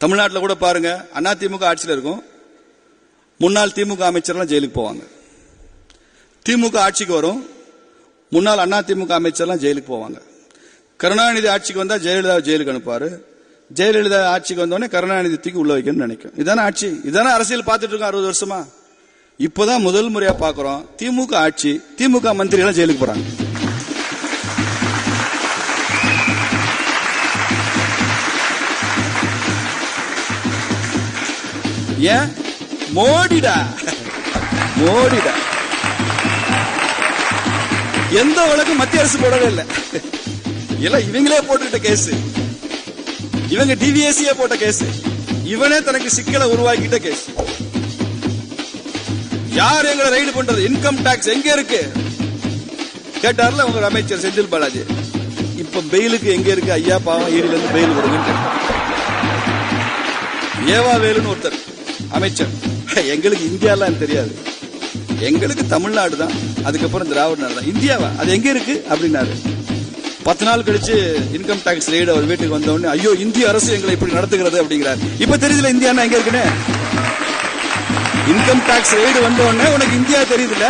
தமிழ்நாட்டில் கூட பாருங்க, அதிமுக ஆட்சியில் இருக்கும், முன்னாள் திமுக அமைச்சர்லாம் ஜெயிலுக்கு போவாங்க. திமுக ஆட்சிக்கு வரும், முன்னாள் அதிமுக அமைச்சர்லாம் ஜெயிலுக்கு போவாங்க. கருணாநிதி ஆட்சிக்கு வந்தா ஜெயலலிதா ஜெயிலுக்கு அனுப்பாரு. ஜெயலலிதா ஆட்சிக்கு வந்தோடனே கருணாநிதி தூக்கி உள்ள வைக்கணும்னு நினைக்கும். இதான ஆட்சி, இதான அரசியல் பார்த்துட்டு இருக்கோம் 60 வருஷமா. இப்பதான் முதல் முறையா பாக்குறோம் திமுக ஆட்சி, திமுக மந்திரி எல்லாம் ஜெயிலுக்கு போறாங்க. ஏன்? மோடிடா, மோடிடா. எந்த வழக்கும் மத்திய அரசு போடவே இல்லை, எல்லாம் இவங்களே போட்டுக்கிட்ட கேஸ், இவங்க டிவிஎஸ்சியே போட்ட கேஸ், இவனே தனக்கு சிக்கலை உருவாக்கிட்ட கேஸ். யார் எங்களை ரைடு பண்றது? இன்கம் டாக்ஸ் எங்க இருக்கு கேட்டார்ல உங்க அமைச்சர் செந்தில் பாலாஜி. இப்ப பெயிலுக்கு எங்க இருக்கு ஐயா, பாவம் ஈரில இருந்து பெயில் கொடுங்க. ஏவா வேலுன்னு ஒருத்தர் அமைச்சர், எங்களுக்கு இந்தியாலாம் தெரியாது, எங்களுக்கு தமிழ்நாடு தான், அதுக்கப்புறம் திராவிட நாடு தான், இந்தியாவா அது எங்க இருக்கு அப்படின்னாரு. 10 நாள் கழிச்சு இன்கம் டாக்ஸ் ரெய்டு அவர் வீட்டுக்கு வந்த உடனே ஐயோ இந்திய அரசு எங்களை இப்படி நடத்துகிறது அப்படிங்கிறார். இப்ப தெரியுதுல இந்தியானா எங்க இருக்குன்னு. இன்கம் டாக்ஸ் ரெய்டு வந்த உடனே உனக்கு இந்தியா தெரியுதுல.